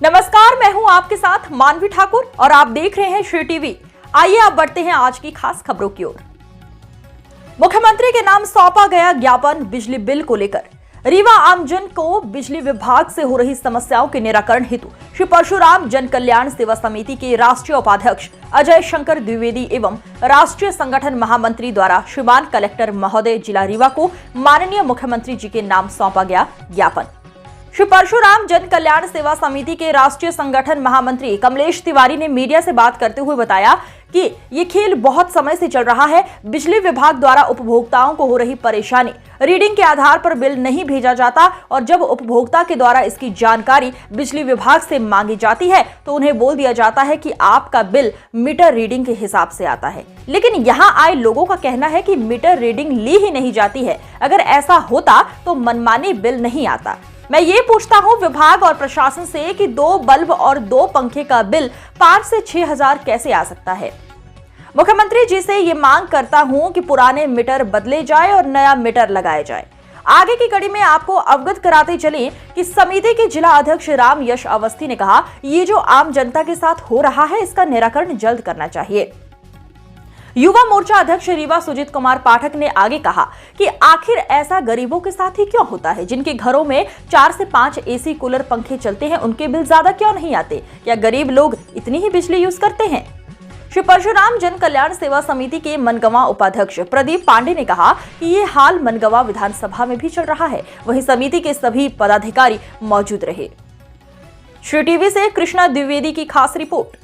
नमस्कार, मैं हूं आपके साथ मानवी ठाकुर और आप देख रहे हैं श्री टीवी। आइए अब बढ़ते हैं आज की खास खबरों की ओर। मुख्यमंत्री के नाम सौंपा गया ज्ञापन बिजली बिल को लेकर। रीवा आमजन को बिजली विभाग से हो रही समस्याओं के निराकरण हेतु श्री परशुराम जन कल्याण सेवा समिति के राष्ट्रीय उपाध्यक्ष अजय शंकर द्विवेदी एवं राष्ट्रीय संगठन महामंत्री द्वारा श्रीमान कलेक्टर महोदय जिला रीवा को माननीय मुख्यमंत्री जी के नाम सौंपा गया ज्ञापन। श्री परशुराम जन कल्याण सेवा समिति के राष्ट्रीय संगठन महामंत्री कमलेश तिवारी ने मीडिया से बात करते हुए बताया कि ये खेल बहुत समय से चल रहा है। बिजली विभाग द्वारा उपभोक्ताओं को हो रही परेशानी, रीडिंग के आधार पर बिल नहीं भेजा जाता और जब उपभोक्ता के द्वारा इसकी जानकारी बिजली विभाग से मांगी जाती है तो उन्हें बोल दिया जाता है कि आपका बिल मीटर रीडिंग के हिसाब से आता है। लेकिन यहाँ आए लोगों का कहना है कि मीटर रीडिंग ली ही नहीं जाती है। अगर ऐसा होता तो मनमानी बिल नहीं आता। मैं ये पूछता हूँ विभाग और प्रशासन से कि 2 बल्ब और 2 पंखे का बिल 5 से 6 हजार कैसे आ सकता है। मुख्यमंत्री जी से ये मांग करता हूँ कि पुराने मीटर बदले जाए और नया मीटर लगाया जाए। आगे की कड़ी में आपको अवगत कराते चलें कि समिति के जिला अध्यक्ष राम यश अवस्थी ने कहा, ये जो आम जनता के साथ हो रहा है इसका निराकरण जल्द करना चाहिए। युवा मोर्चा अध्यक्ष रीवा सुजीत कुमार पाठक ने आगे कहा कि आखिर ऐसा गरीबों के साथ ही क्यों होता है, जिनके घरों में 4 से 5 एसी कूलर पंखे चलते हैं, उनके बिल ज्यादा क्यों नहीं आते? क्या गरीब लोग इतनी ही बिजली यूज करते हैं? श्री परशुराम जन कल्याण सेवा समिति के मनगवा उपाध्यक्ष प्रदीप पांडे ने कहा कि ये हाल मनगवा विधानसभा में भी चल रहा है। वहीं समिति के सभी पदाधिकारी मौजूद रहे। श्री टीवी से कृष्णा द्विवेदी की खास रिपोर्ट।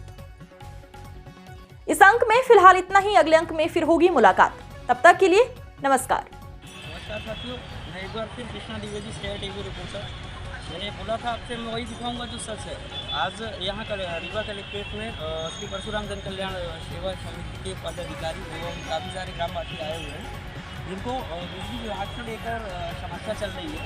इस अंक में फिलहाल इतना ही। अगले अंक में फिर होगी मुलाकात। तब तक के लिए नमस्कार। नमस्कार साथियों, मैं एक बार फिर Krishna Dwivedi state TV reporter. मैंने बोला था आपसे मैं वही दिखाऊंगा जो सच है। आज यहाँ का रीवा कलेक्ट्रेट में श्री परशुराम जन कल्याण सेवा समिति के पदाधिकारी एवं काफ़ी सारे ग्रामवासी आए हुए हैं, जिनको बिजली विभाग से लेकर समस्या चल रही है।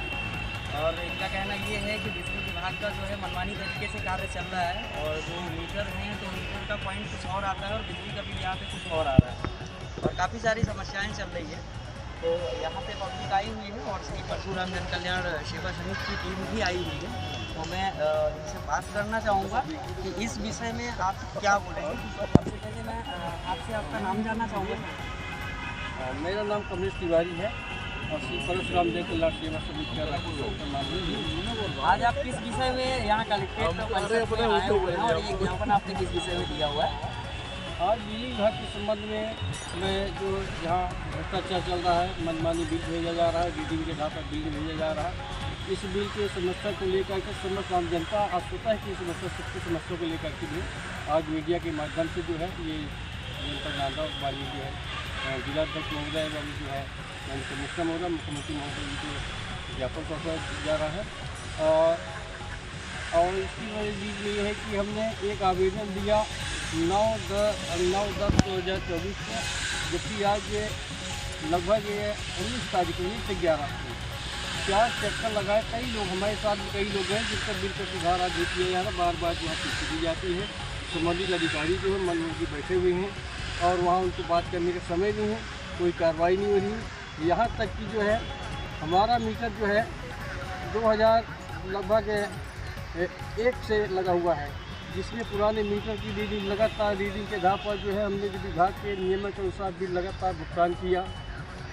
और इनका कहना ये है कि बिजली विभाग का जो है मनमानी तरीके से कार्य चल रहा है और जो मीटर हैं तो मीटर का पॉइंट कुछ और आता है और बिजली का बिल यहाँ पे कुछ और आ रहा है और काफ़ी सारी समस्याएं चल रही है। तो यहाँ पे पब्लिक आई हुई है और श्री परशुराम जन कल्याण सेवा समिति की टीम भी आई हुई है। तो मैं इनसे बात करना चाहूँगा कि इस विषय में आप क्या बोलेंगे। सबसे पहले मैं आपसे आपका नाम जानना चाहूँगा। मेरा नाम कमलेश तिवारी है और श्री परशुराम जन कल्याण सेवा समिति का। आज आप किस विषय में यहाँ कलेक्ट्रेट पर आए हुए हैं और ये ज्ञापन आपने किस विषय में दिया हुआ है? आज बिजली विभाग के संबंध में जो यहाँ भ्रष्टाचार चल रहा है, मनमानी बिल भेजा जा रहा है, रीडिंग के आधार पर बिल भेजा जा रहा है। इस बिल के समस्या को लेकर के समस्त आम जनता आज सोता है कि समस्या सबकी समस्या को लेकर के भी आज मीडिया के माध्यम से जो है ये जनता जानता वाली जो है जिलाध्यक्ष महोदय एवं जो है कमिश्नर महोदय, मुख्यमंत्री महोदय जी को ज्ञापन सौंपा जा रहा है। और इसकी वजह ये है कि हमने एक आवेदन दिया 9/10/2024 को, जबकि आज लगभग 19 तारीख को 11 को 4 चक्कर लगाए। कई लोग हमारे साथ कई लोग हैं जिनका बिल का सुधार आज किया जा रहा है। बार बार जो है पीछे दी जाती है। संबंधित अधिकारी जो है मन की बैठे हुए हैं और वहाँ उनको बात करने का समय नहीं है, कोई कार्रवाई नहीं हो रही। यहाँ तक कि जो है हमारा मीटर जो है 2000 लगभग 1 से लगा हुआ है, जिसमें पुराने मीटर की रीडिंग लगातार रीडिंग के आधार पर जो है हमने विभाग के नियमों के अनुसार बिल लगातार भुगतान किया।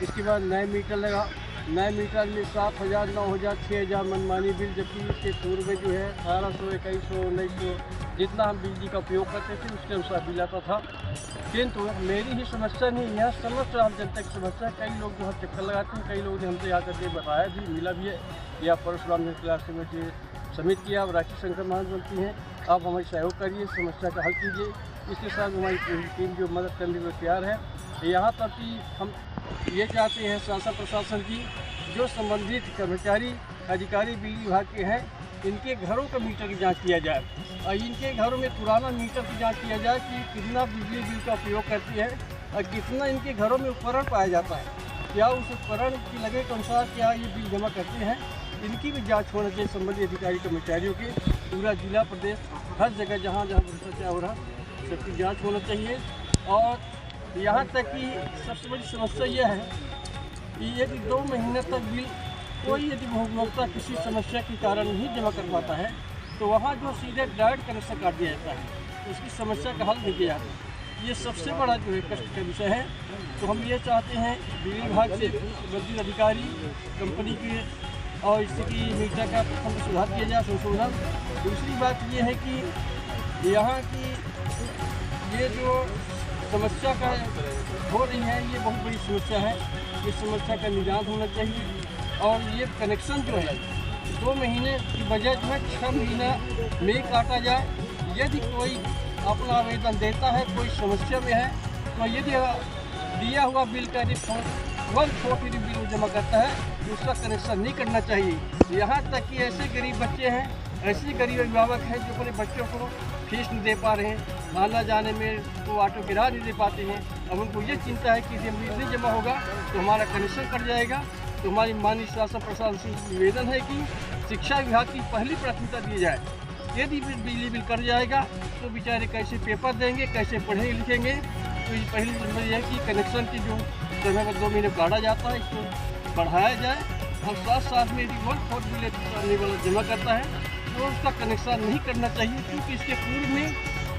इसके बाद नए मीटर लगा। नए मीटर में 7,000, 9,000, 6,000 मनमानी बिल, जबकि इसके पूर्व में जो है 1800, 2100, 1900 जितना हम बिजली का उपयोग करते थे उसके अनुसार बिल आता था। किंतु मेरी ही समस्या नहीं, यह समस्त आम जनता की समस्या। कई लोग जो है चक्कर लगाते हैं, कई लोग ने हमसे आकर के बताया भी, मिला भी है। या परशुराम जन कल्याण समिति की आप राष्ट्रीय संगठन महामंत्री हैं, आप हमारी सहयोग करिए, समस्या का हल कीजिए। इसके साथ हमारी पूरी टीम जो मदद करने को तैयार है। यहाँ तक कि हम ये चाहते हैं शासन प्रशासन की जो संबंधित कर्मचारी अधिकारी बिजली विभाग के हैं, इनके घरों का मीटर की जांच किया जाए और इनके घरों में पुराना मीटर की जांच किया जाए कि कितना बिजली बिल का उपयोग करती है और कितना इनके घरों में उपकरण पाया जाता है, क्या उस उपकरण की लगे के अनुसार क्या ये बिल जमा करते हैं। इनकी भी जांच होना चाहिए। संबंधित अधिकारी कर्मचारियों की पूरा जिला प्रदेश हर जगह जहाँ जहाँ भ्रष्टाचार हो रहा सबकी जाँच होना चाहिए। और यहाँ तक कि सबसे बड़ी समस्या यह है कि यदि 2 महीने तक बिल कोई यदि उपभोक्ता किसी समस्या के कारण नहीं जमा कर पाता है तो वहाँ जो सीधे डायरेक्ट कनेक्शन काट दिया जाता है, तो उसकी समस्या का हल नहीं किया जाता। ये सबसे बड़ा जो है कष्ट का विषय है। तो हम ये चाहते हैं बिजली विभाग से संबंधित अधिकारी कंपनी के और इसकी मीटर का प्रथम सुधार किया जाए, संशोधन। दूसरी बात ये है कि यहाँ की ये जो समस्या का हो रही है, ये बहुत बड़ी समस्या है। इस समस्या का निदान होना चाहिए और ये कनेक्शन जो है 2 महीने की बजाय जो है 6 महीना में काटा जाए। यदि कोई अपना आवेदन देता है, कोई समस्या में है, तो यदि दिया हुआ बिल का रिफंड बिल जमा करता है तो उसका कनेक्शन नहीं करना चाहिए। यहाँ तक कि ऐसे गरीब बच्चे हैं, ऐसे गरीब अभिभावक हैं जो अपने बच्चों को फीस नहीं दे पा रहे हैं, आना जाने में तो ऑटो किराया नहीं दे पाते हैं। अब उनको ये चिंता है कि जब बिल नहीं जमा होगा तो हमारा कनेक्शन कट जाएगा। तो हमारी माननीय शासन प्रशासन से निवेदन है कि शिक्षा विभाग की पहली प्राथमिकता दी जाए। यदि बिजली बिल कट जाएगा तो बेचारे कैसे पेपर देंगे, कैसे पढ़ेंगे लिखेंगे। तो ये पहली जिम्मेदारी है कि कनेक्शन की जो समय पर 2 महीने काटा जाता है, इसको बढ़ाया जाए। और साथ में यदि 1/4 बिल जमा करता है तो उसका कनेक्शन नहीं करना चाहिए, क्योंकि इसके पूर्व में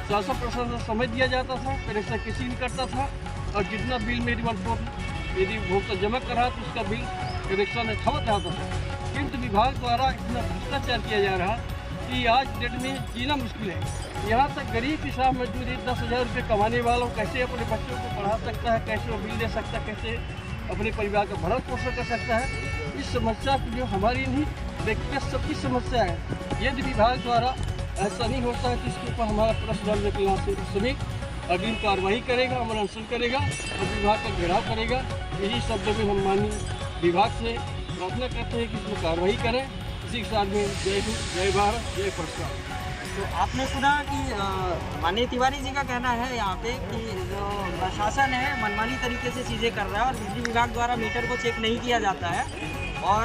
शासन प्रशासन समय दिया जाता था, कनेक्शन किसी नहीं करता था। और जितना बिल मेरी 1/4 यदि उपभोक्ता जमा करा तो उसका बिल कनेक्शन थमत रहता था। किंतु विभाग द्वारा इतना भ्रष्टाचार किया जा रहा कि आज डेट में जीना मुश्किल है। यहाँ तक गरीब किसान मजदूर 10,000 रुपये कमाने वालों कैसे अपने बच्चों को पढ़ा सकता है, कैसे वो बिल दे सकता है, कैसे अपने परिवार का भरण पोषण कर सकता है। इस समस्या की जो हमारी नहीं व्यक्तिगत सबकी समस्या है। यदि विभाग द्वारा ऐसा नहीं होता है तो इसके ऊपर हमारा पूरा सुधार निकलना से समित अग्रिम कार्रवाई करेगा, अमल अनशन करेगा और विभाग का घेराव करेगा। यही शब्दों में हम माननीय विभाग से प्रार्थना करते हैं कि इसमें कार्रवाई करें। इसी के साथ में जय हिंद, जय भारत, जय प्रस्ताव। तो आपने सुना कि माननीय तिवारी जी का कहना है यहाँ पे कि जो प्रशासन है मनमानी तरीके से चीज़ें कर रहा है और बिजली विभाग द्वारा मीटर को चेक नहीं किया जाता है और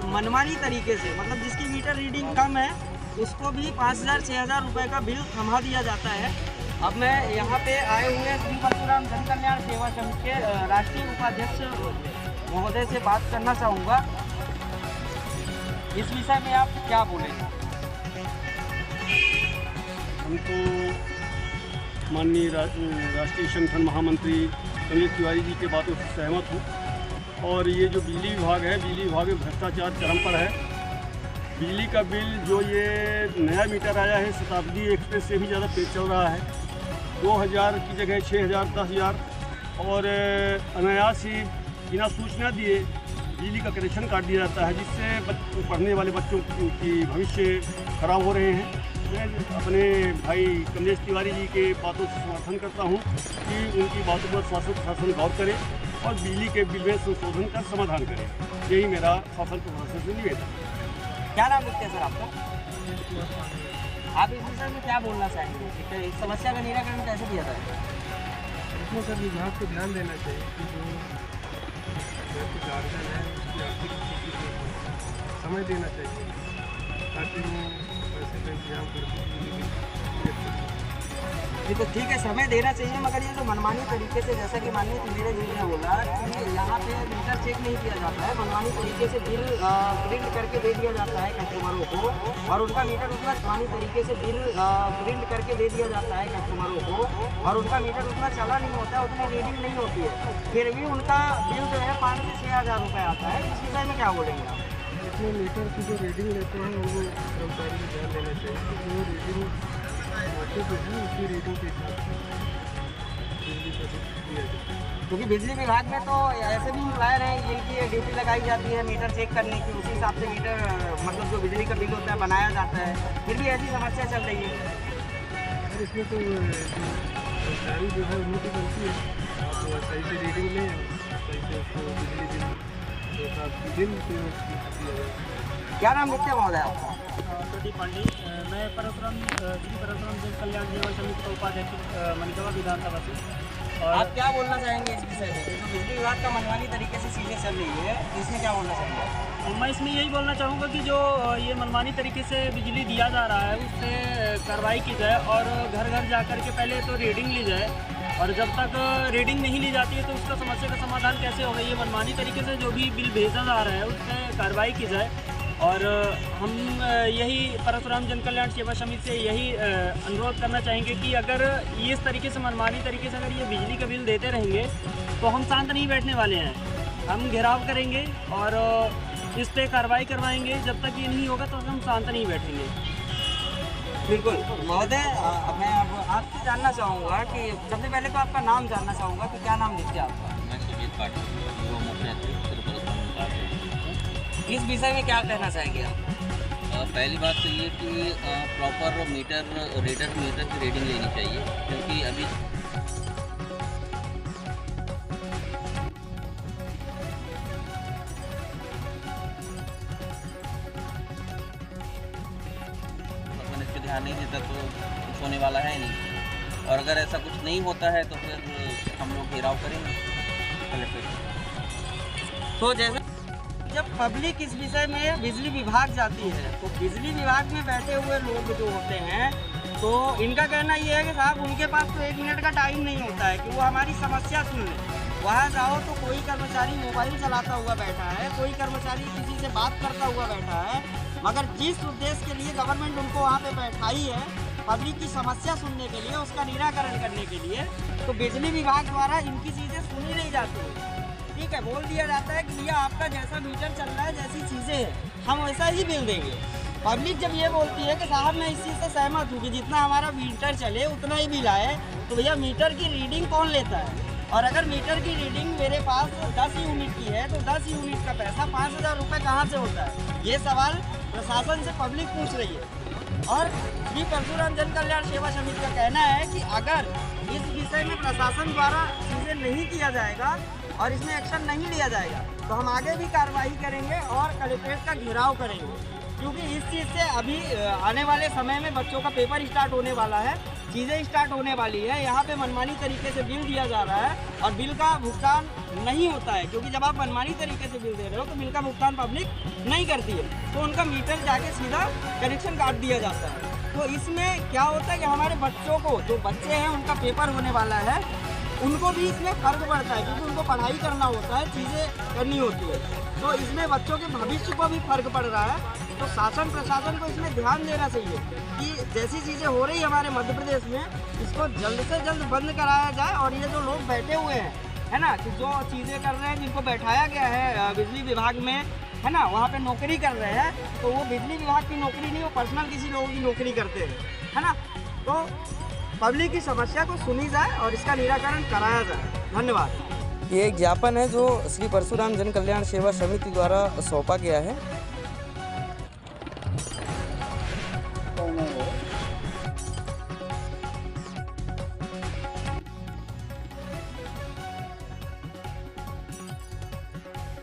मनमानी तरीके से, मतलब जिसकी मीटर रीडिंग कम है उसको भी 5,000 6,000 रुपये का बिल थमा दिया जाता है। अब मैं यहाँ पे आए हुए श्री परशुराम जन कल्याण सेवा समिति के राष्ट्रीय उपाध्यक्ष महोदय से बात करना चाहूँगा। इस विषय में आप क्या बोलेंगे? हम तो माननीय राष्ट्रीय संगठन महामंत्री अनिल तिवारी जी के बातों से सहमत हूँ। और ये जो बिजली विभाग है, बिजली विभाग में भ्रष्टाचार चरम पर है। बिजली का बिल जो ये नया मीटर आया है शताब्दी एक्सप्रेस से भी ज़्यादा तेज चल रहा है। 2,000 की जगह 6,000 10,000 और अनायास ही बिना सूचना दिए बिजली का कनेक्शन काट दिया जाता है, जिससे पढ़ने वाले बच्चों की भविष्य खराब हो रहे हैं। मैं अपने भाई कमलेश तिवारी जी के बातों से समर्थन करता हूं कि उनकी बातों पर शासन प्रशासन गौर करे और बिजली के बिल में संशोधन कर समाधान करे। यही मेरा शासन प्रशासन से निवेदन है। क्या नाम लिखते हैं सर आपका? आप इस विषय में क्या बोलना चाहेंगे? इस समस्या का निराकरण कैसे किया जाए? इसमें सर विभाग को ध्यान देना चाहिए कि जो गार्जियन है उसकी आर्थिक स्थिति को समय देना चाहिए ताकि वो पैसे का इंतजाम कर ये तो ठीक है, समय देना चाहिए, मगर ये जो मनमानी तरीके से, जैसा कि माननीय तिवारी जी ने बोला कि यहाँ पे मीटर चेक नहीं किया जाता है, मनमानी तरीके से बिल प्रिंट करके दे दिया जाता है कस्टमरों को और उनका मीटर उतना मनमानी तरीके से बिल प्रिंट करके दे दिया जाता है कस्टमरों को और उनका मीटर उतना चला नहीं होता है, उतनी रीडिंग नहीं होती है, फिर भी उनका बिल जो है 5,000 से 6,000 रुपये आता है। इस विषय में क्या बोलेंगे आप? इसमें मीटर की जो रीडिंग लेते हैं उनको कर्मचारी को ध्यान देना चाहिए कि जो रीडिंग जो है उसी रीडिंग के हिसाब से बिजली का बिल दिया जाए। क्योंकि बिजली विभाग में तो ऐसे भी एम्प्लॉयर हैं जिनकी ड्यूटी लगाई जाती है मीटर चेक करने की, उसी हिसाब से मीटर मतलब जो बिजली का बिल होता है बनाया जाता है, फिर भी ऐसी समस्या चल रही है। और इसमें तो कर्मचारी जो है उनकी गलती है, आप सही से रीडिंग लें, सही से उसको बिजली बिल क्या नाम लिखते हैं महोदय आपका? प्रदीप पांडे, मैं श्री परशुराम जन कल्याण सेवा समिति का उपाध्यक्ष मनिकवा विधानसभा से। और आप क्या बोलना चाहेंगे इस विषय में? जो बिजली विभाग का मनमानी तरीके से चीज़ें चल रही है, इसमें क्या बोलना चाहेंगे? मैं इसमें यही बोलना चाहूँगा कि जो ये मनमानी तरीके से बिजली दिया जा रहा है उस पर कार्रवाई की जाए और घर घर जा कर के पहले तो रीडिंग ली जाए और जब तक रीडिंग नहीं ली जाती है तो उसका समस्या का समाधान कैसे होगा? ये मनमानी तरीके से जो भी बिल भेजा जा रहा है उस पर कार्रवाई की जाए और हम यही परशुराम जन कल्याण सेवा समिति से यही अनुरोध करना चाहेंगे कि अगर ये इस तरीके से मनमानी तरीके से अगर ये बिजली का बिल देते रहेंगे तो हम शांत नहीं बैठने वाले हैं। हम घेराव करेंगे और इस पर कार्रवाई करवाएंगे। जब तक ये नहीं होगा तो हम शांत नहीं बैठेंगे। बिल्कुल महोदय, मैं अब आपसे जानना चाहूँगा कि सबसे पहले तो आपका नाम जानना चाहूँगा कि क्या नाम लिखते हैं आपका? मैं सुजीत पाटिल, युवा मोर्चा अध्यक्ष उत्तर परशुराम पार्टी। इस विषय में क्या कहना चाहेंगे आप? पहली बात तो ये कि प्रॉपर मीटर की रीडिंग लेनी चाहिए, क्योंकि अभी इस पर ध्यान नहीं देता तो कुछ होने वाला है नहीं। और अगर ऐसा कुछ नहीं होता है तो फिर हम लोग घेराव करेंगे कलेक्टर। तो जैसे जब पब्लिक इस विषय में बिजली विभाग जाती है तो बिजली विभाग में बैठे हुए लोग जो होते हैं तो इनका कहना ये है कि साहब उनके पास तो 1 मिनट का टाइम नहीं होता है कि वो हमारी समस्या सुन लें। वहाँ जाओ तो कोई कर्मचारी मोबाइल चलाता हुआ बैठा है, कोई कर्मचारी किसी से बात करता हुआ बैठा है, मगर जिस उद्देश्य के लिए गवर्नमेंट उनको वहाँ पे बैठाई है पब्लिक की समस्या सुनने के लिए, उसका निराकरण करने के लिए, तो बिजली विभाग द्वारा इनकी चीज़ें सुनी नहीं जाती है। ठीक है, बोल दिया जाता है कि भैया आपका जैसा मीटर चल रहा है, जैसी चीज़ें हैं हम वैसा ही बिल देंगे। पब्लिक जब ये बोलती है कि साहब मैं इस चीज़ से सहमत हूँ कि जितना हमारा मीटर चले उतना ही बिल आए, तो भैया मीटर की रीडिंग कौन लेता है? और अगर मीटर की रीडिंग मेरे पास 10 यूनिट की है तो 10 यूनिट का पैसा 5,000 रुपये कहाँ से होता है? ये सवाल प्रशासन से पब्लिक पूछ रही है। और श्री परशुराम जन कल्याण सेवा समिति का कहना है कि अगर इस विषय में प्रशासन द्वारा चीज़ें नहीं किया जाएगा और इसमें एक्शन नहीं लिया जाएगा तो हम आगे भी कार्रवाई करेंगे और कलेक्ट्रेट का घेराव करेंगे। क्योंकि इस चीज़ से अभी आने वाले समय में बच्चों का पेपर स्टार्ट होने वाला है, चीज़ें स्टार्ट होने वाली है। यहाँ पे मनमानी तरीके से बिल दिया जा रहा है और बिल का भुगतान नहीं होता है, क्योंकि जब आप मनमानी तरीके से बिल दे रहे हो तो बिल का भुगतान पब्लिक नहीं करती है, तो उनका मीटर जाके सीधा कनेक्शन काट दिया जाता है। तो इसमें क्या होता है कि हमारे बच्चों को, जो बच्चे हैं उनका पेपर होने वाला है, उनको भी इसमें फर्क पड़ता है, क्योंकि उनको पढ़ाई करना होता है, चीज़ें करनी होती है, तो इसमें बच्चों के भविष्य को भी फर्क पड़ रहा है। तो शासन प्रशासन को इसमें ध्यान देना चाहिए कि जैसी चीज़ें हो रही है हमारे मध्य प्रदेश में, इसको जल्द से जल्द बंद कराया जाए। और ये जो लोग बैठे हुए हैं, है ना, कि जो चीज़ें कर रहे हैं, जिनको बैठाया गया है बिजली विभाग में, है ना, वहाँ पे नौकरी कर रहे हैं, तो वो बिजली विभाग की नौकरी नहीं, वो पर्सनल किसी लोगों की नौकरी करते हैं, है ना। तो पब्लिक की समस्या को सुनी जाए और इसका निराकरण कराया जाए। धन्यवाद। ये एक ज्ञापन है जो श्री परशुराम जन कल्याण सेवा समिति द्वारा सौंपा गया है।